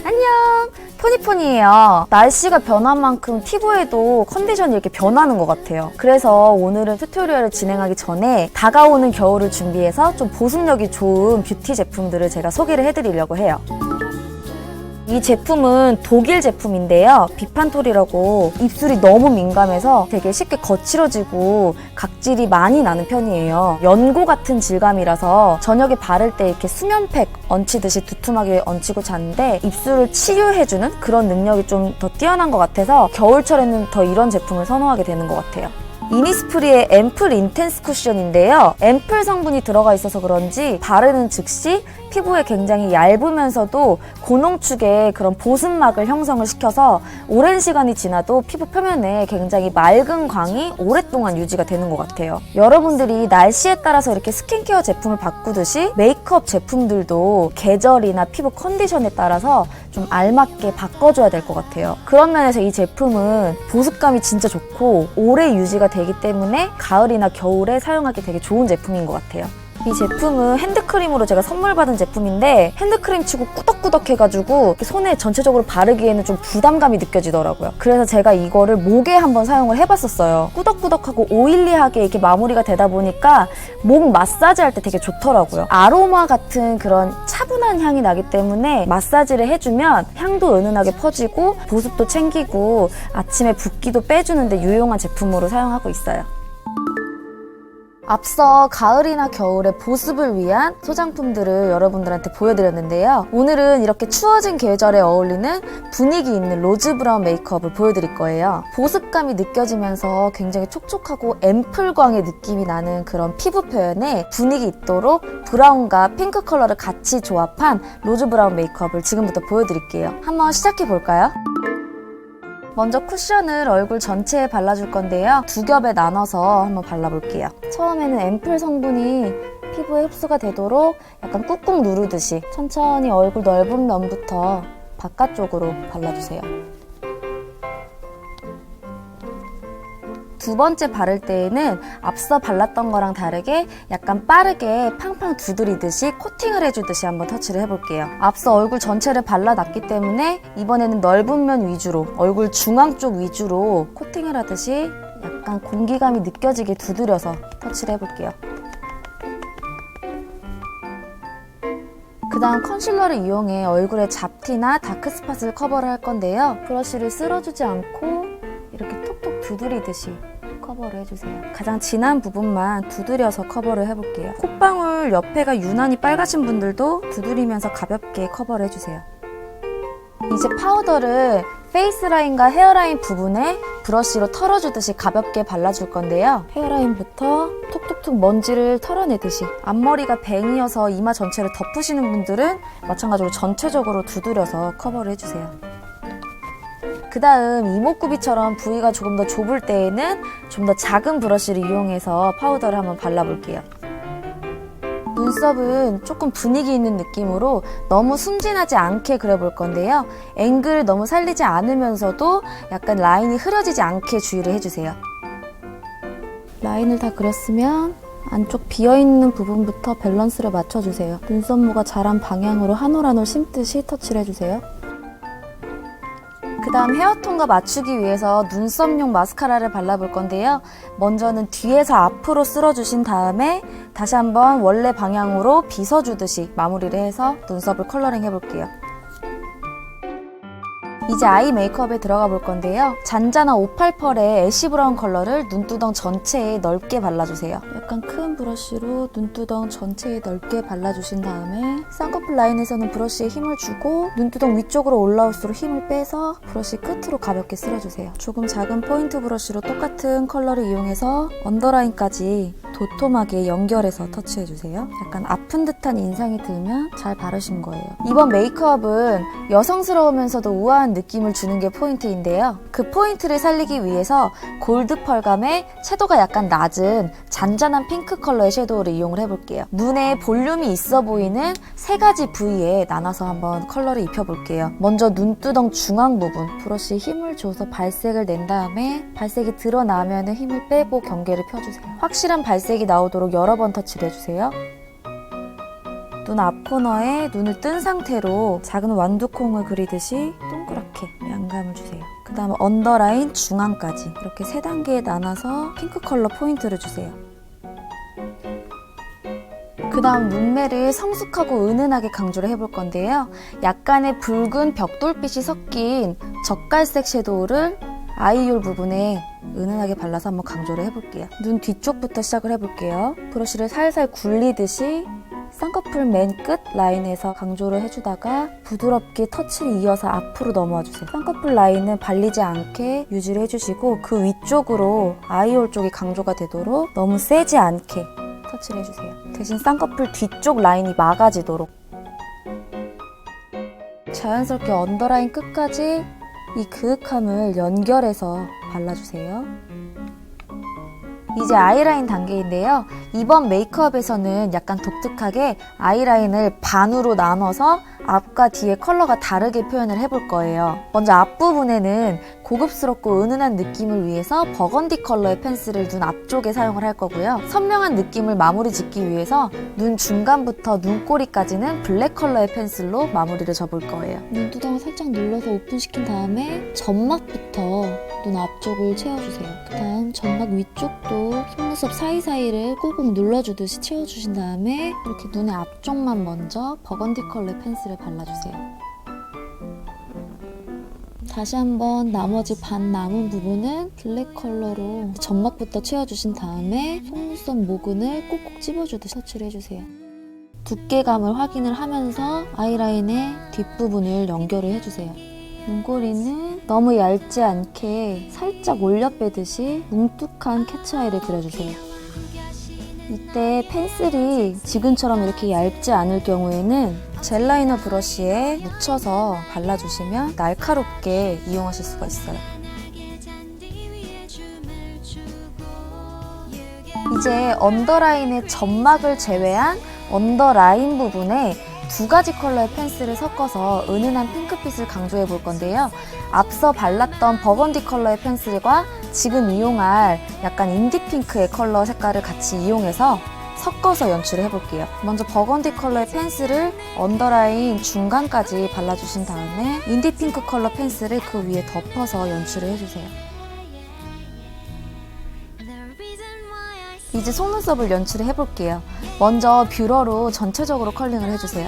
안녕! 포니포니예요. 날씨가 변한 만큼 피부에도 컨디션이 이렇게 변하는 것 같아요. 그래서 오늘은 튜토리얼을 진행하기 전에 다가오는 겨울을 준비해서 좀 보습력이 좋은 뷰티 제품들을 제가 소개를 해드리려고 해요. 이 제품은 독일 제품인데요. 비판톨이라고 입술이 너무 민감해서 되게 쉽게 거칠어지고 각질이 많이 나는 편이에요. 연고 같은 질감이라서 저녁에 바를 때 이렇게 수면팩 얹히듯이 두툼하게 얹히고 자는데 입술을 치유해주는 그런 능력이 좀 더 뛰어난 것 같아서 겨울철에는 더 이런 제품을 선호하게 되는 것 같아요. 이니스프리의 앰플 인텐스 쿠션인데요. 앰플 성분이 들어가 있어서 그런지 바르는 즉시 피부에 굉장히 얇으면서도 고농축의 그런 보습막을 형성을 시켜서 오랜 시간이 지나도 피부 표면에 굉장히 맑은 광이 오랫동안 유지가 되는 것 같아요. 여러분들이 날씨에 따라서 이렇게 스킨케어 제품을 바꾸듯이 메이크업 제품들도 계절이나 피부 컨디션에 따라서 좀 알맞게 바꿔줘야 될 것 같아요. 그런 면에서 이 제품은 보습감이 진짜 좋고 오래 유지가 되기 때문에 가을이나 겨울에 사용하기 되게 좋은 제품인 것 같아요. 이 제품은 핸드크림으로 제가 선물 받은 제품인데 핸드크림 치고 꾸덕꾸덕해가지고 손에 전체적으로 바르기에는 좀 부담감이 느껴지더라고요. 그래서 제가 이거를 목에 한번 사용을 해봤었어요. 꾸덕꾸덕하고 오일리하게 이렇게 마무리가 되다 보니까 목 마사지 할 때 되게 좋더라고요. 아로마 같은 그런 차분한 향이 나기 때문에 마사지를 해주면 향도 은은하게 퍼지고 보습도 챙기고 아침에 붓기도 빼주는데 유용한 제품으로 사용하고 있어요. 앞서 가을이나 겨울에 보습을 위한 소장품들을 여러분들한테 보여드렸는데요. 오늘은 이렇게 추워진 계절에 어울리는 분위기 있는 로즈 브라운 메이크업을 보여드릴 거예요. 보습감이 느껴지면서 굉장히 촉촉하고 앰플광의 느낌이 나는 그런 피부 표현에 분위기 있도록 브라운과 핑크 컬러를 같이 조합한 로즈 브라운 메이크업을 지금부터 보여드릴게요. 한번 시작해볼까요? 먼저 쿠션을 얼굴 전체에 발라줄 건데요. 두 겹에 나눠서 한번 발라볼게요. 처음에는 앰플 성분이 피부에 흡수가 되도록 약간 꾹꾹 누르듯이 천천히 얼굴 넓은 면부터 바깥쪽으로 발라주세요. 두 번째 바를 때에는 앞서 발랐던 거랑 다르게 약간 빠르게 팡팡 두드리듯이 코팅을 해주듯이 한번 터치를 해볼게요. 앞서 얼굴 전체를 발라놨기 때문에 이번에는 넓은 면 위주로 얼굴 중앙 쪽 위주로 코팅을 하듯이 약간 공기감이 느껴지게 두드려서 터치를 해볼게요. 그 다음 컨실러를 이용해 얼굴의 잡티나 다크스팟을 커버를 할 건데요. 브러쉬를 쓸어주지 않고 이렇게 톡톡 두드리듯이 커버를 해주세요. 가장 진한 부분만 두드려서 커버를 해볼게요. 콧방울 옆에가 유난히 빨가신 분들도 두드리면서 가볍게 커버를 해주세요. 이제 파우더를 페이스라인과 헤어라인 부분에 브러쉬로 털어주듯이 가볍게 발라줄 건데요. 헤어라인부터 톡톡톡 먼지를 털어내듯이 앞머리가 뱅이어서 이마 전체를 덮으시는 분들은 마찬가지로 전체적으로 두드려서 커버를 해주세요. 그 다음 이목구비처럼 부위가 조금 더 좁을 때에는 좀 더 작은 브러쉬를 이용해서 파우더를 한번 발라볼게요. 눈썹은 조금 분위기 있는 느낌으로 너무 순진하지 않게 그려볼 건데요. 앵글을 너무 살리지 않으면서도 약간 라인이 흐려지지 않게 주의를 해주세요. 라인을 다 그렸으면 안쪽 비어있는 부분부터 밸런스를 맞춰주세요. 눈썹모가 자란 방향으로 한 올 한 올 심듯이 터치를 해주세요. 그 다음 헤어톤과 맞추기 위해서 눈썹용 마스카라를 발라볼 건데요. 먼저는 뒤에서 앞으로 쓸어주신 다음에 다시 한번 원래 방향으로 빗어주듯이 마무리를 해서 눈썹을 컬러링 해볼게요. 이제 아이 메이크업에 들어가 볼 건데요. 잔잔한 588의 애쉬 브라운 컬러를 눈두덩 전체에 넓게 발라주세요. 약간 큰 브러쉬로 눈두덩 전체에 넓게 발라주신 다음에 쌍꺼풀 라인에서는 브러쉬에 힘을 주고 눈두덩 위쪽으로 올라올수록 힘을 빼서 브러쉬 끝으로 가볍게 쓸어주세요. 조금 작은 포인트 브러쉬로 똑같은 컬러를 이용해서 언더라인까지 도톰하게 연결해서 터치해주세요. 약간 아픈 듯한 인상이 들면 잘 바르신 거예요. 이번 메이크업은 여성스러우면서도 우아한 느낌을 주는 게 포인트인데요. 그 포인트를 살리기 위해서 골드 펄감에 채도가 약간 낮은 잔잔한 핑크 컬러의 섀도우를 이용을 해볼게요. 눈에 볼륨이 있어 보이는 세 가지 부위에 나눠서 한번 컬러를 입혀볼게요. 먼저 눈두덩 중앙 부분 브러쉬에 힘을 줘서 발색을 낸 다음에 발색이 드러나면 힘을 빼고 경계를 펴주세요. 확실한 발색이 나오도록 여러 번 터치를 해주세요. 눈 앞코너에 눈을 뜬 상태로 작은 완두콩을 그리듯이 동그랗게 양감을 주세요. 그 다음 언더라인 중앙까지 이렇게 3단계에 나눠서 핑크 컬러 포인트를 주세요. 그 다음 눈매를 성숙하고 은은하게 강조를 해볼 건데요. 약간의 붉은 벽돌빛이 섞인 젓갈색 섀도우를 아이홀 부분에 은은하게 발라서 한번 강조를 해볼게요. 눈 뒤쪽부터 시작을 해볼게요. 브러쉬를 살살 굴리듯이 쌍꺼풀 맨 끝 라인에서 강조를 해주다가 부드럽게 터치를 이어서 앞으로 넘어와 주세요. 쌍꺼풀 라인은 발리지 않게 유지를 해주시고 그 위쪽으로 아이홀 쪽이 강조가 되도록 너무 세지 않게 터치를 해주세요. 대신 쌍꺼풀 뒤쪽 라인이 막아지도록 자연스럽게 언더라인 끝까지 이 그윽함을 연결해서 발라주세요. 이제 아이라인 단계인데요. 이번 메이크업에서는 약간 독특하게 아이라인을 반으로 나눠서 앞과 뒤의 컬러가 다르게 표현을 해볼 거예요. 먼저 앞부분에는 고급스럽고 은은한 느낌을 위해서 버건디 컬러의 펜슬을 눈 앞쪽에 사용을 할 거고요. 선명한 느낌을 마무리 짓기 위해서 눈 중간부터 눈꼬리까지는 블랙 컬러의 펜슬로 마무리를 접을 거예요. 눈두덩을 살짝 눌러서 오픈시킨 다음에 점막부터 눈 앞쪽을 채워주세요. 그 다음 점막 위쪽도 속눈썹 사이사이를 꾹꾹 눌러주듯이 채워주신 다음에 이렇게 눈의 앞쪽만 먼저 버건디 컬러의 펜슬을 발라주세요. 다시 한번 나머지 반 남은 부분은 블랙 컬러로 점막부터 채워주신 다음에 속눈썹 모근을 꾹꾹 찝어주듯이 터치를 해주세요. 두께감을 확인을 하면서 아이라인의 뒷부분을 연결을 해주세요. 눈꼬리는 너무 얇지 않게 살짝 올려 빼듯이 뭉툭한 캐치아이를 그려주세요. 이때 펜슬이 지금처럼 이렇게 얇지 않을 경우에는 젤 라이너 브러쉬에 묻혀서 발라주시면 날카롭게 이용하실 수가 있어요. 이제 언더라인의 점막을 제외한 언더라인 부분에 2가지 컬러의 펜슬을 섞어서 은은한 핑크빛을 강조해 볼 건데요. 앞서 발랐던 버건디 컬러의 펜슬과 지금 이용할 약간 인디핑크의 컬러 색깔을 같이 이용해서 섞어서 연출을 해볼게요. 먼저 버건디 컬러의 펜슬을 언더라인 중간까지 발라주신 다음에 인디핑크 컬러 펜슬을 그 위에 덮어서 연출을 해주세요. 이제 속눈썹을 연출을 해볼게요. 먼저 뷰러로 전체적으로 컬링을 해주세요.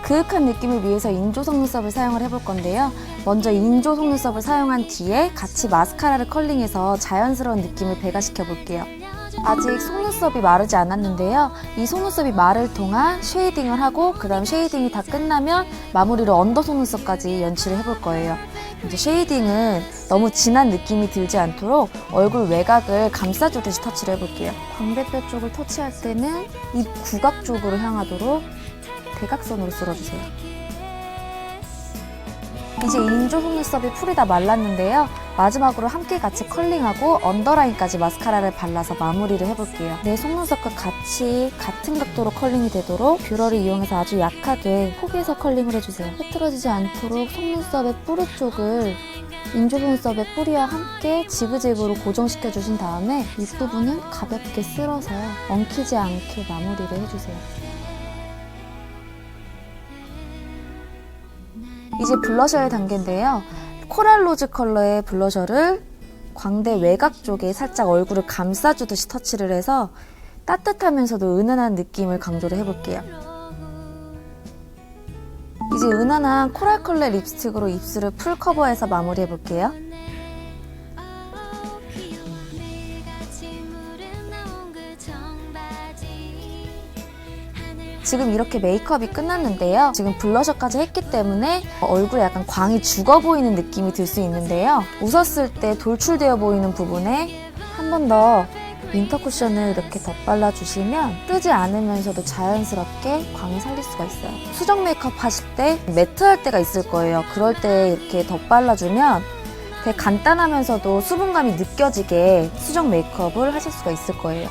그윽한 느낌을 위해서 인조 속눈썹을 사용을 해볼 건데요. 먼저 인조 속눈썹을 사용한 뒤에 같이 마스카라를 컬링해서 자연스러운 느낌을 배가시켜 볼게요. 아직 속눈썹이 마르지 않았는데요. 이 속눈썹이 마를 동안 쉐이딩을 하고 그 다음 쉐이딩이 다 끝나면 마무리로 언더 속눈썹까지 연출을 해볼 거예요. 이제 쉐이딩은 너무 진한 느낌이 들지 않도록 얼굴 외곽을 감싸주듯이 터치를 해볼게요. 광대뼈 쪽을 터치할 때는 입 구각 쪽으로 향하도록 대각선으로 쓸어주세요. 이제 인조 속눈썹이 풀이 다 말랐는데요. 마지막으로 함께 같이 컬링하고 언더라인까지 마스카라를 발라서 마무리를 해볼게요. 내 속눈썹과 같이 같은 각도로 컬링이 되도록 뷰러를 이용해서 아주 약하게 폭에서 컬링을 해주세요. 흐트러지지 않도록 속눈썹의 뿌리 쪽을 인조 속눈썹의 뿌리와 함께 지그재그로 고정시켜 주신 다음에 윗부분은 가볍게 쓸어서 엉키지 않게 마무리를 해주세요. 이제 블러셔의 단계인데요. 코랄 로즈 컬러의 블러셔를 광대 외곽 쪽에 살짝 얼굴을 감싸주듯이 터치를 해서 따뜻하면서도 은은한 느낌을 강조를 해볼게요. 이제 은은한 코랄 컬러 립스틱으로 입술을 풀 커버해서 마무리해볼게요. 지금 이렇게 메이크업이 끝났는데요. 지금 블러셔까지 했기 때문에 얼굴에 약간 광이 죽어 보이는 느낌이 들 수 있는데요. 웃었을 때 돌출되어 보이는 부분에 한 번 더 윈터 쿠션을 이렇게 덧발라주시면 뜨지 않으면서도 자연스럽게 광을 살릴 수가 있어요. 수정 메이크업 하실 때 매트할 때가 있을 거예요. 그럴 때 이렇게 덧발라주면 되게 간단하면서도 수분감이 느껴지게 수정 메이크업을 하실 수가 있을 거예요.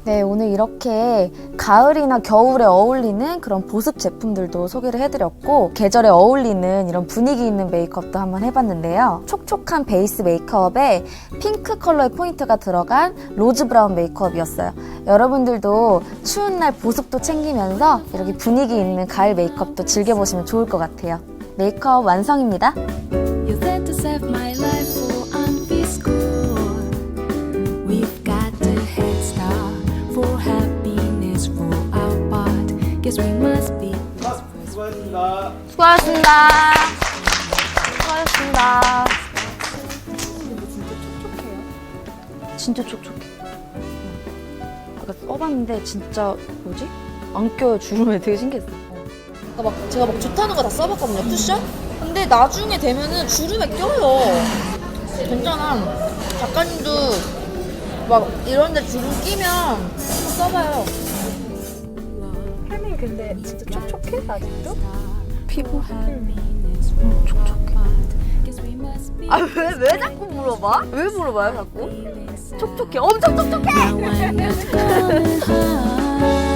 네, 오늘 이렇게 가을이나 겨울에 어울리는 그런 보습 제품들도 소개를 해드렸고 계절에 어울리는 이런 분위기 있는 메이크업도 한번 해봤는데요. 촉촉한 베이스 메이크업에 핑크 컬러의 포인트가 들어간 로즈 브라운 메이크업이었어요. 여러분들도 추운 날 보습도 챙기면서 이렇게 분위기 있는 가을 메이크업도 즐겨보시면 좋을 것 같아요. 메이크업 완성입니다. You're there to save my life for unfit school. We've got a head start for happiness for our part. Guess we must be. 수고하셨습니다. 수고하셨습니다. 수고하셨습니다. 진짜 촉촉해. 아까 써봤는데 진짜 뭐지? 안 껴요. 주름에 되게 신기했어. 제가 막 좋다는 거 다 써봤거든요. 쿠션? 근데 나중에 되면은 주름에 껴요. 괜찮아. 작가님도 막 이런데 주름 끼면 한번 써봐요. 혜민 근데 진짜 촉촉해 아직도? 피부? 촉촉해. 아, 왜 자꾸 물어봐? 왜 물어봐요, 자꾸? 촉촉해. 엄청 촉촉해! Now I'm not coming home.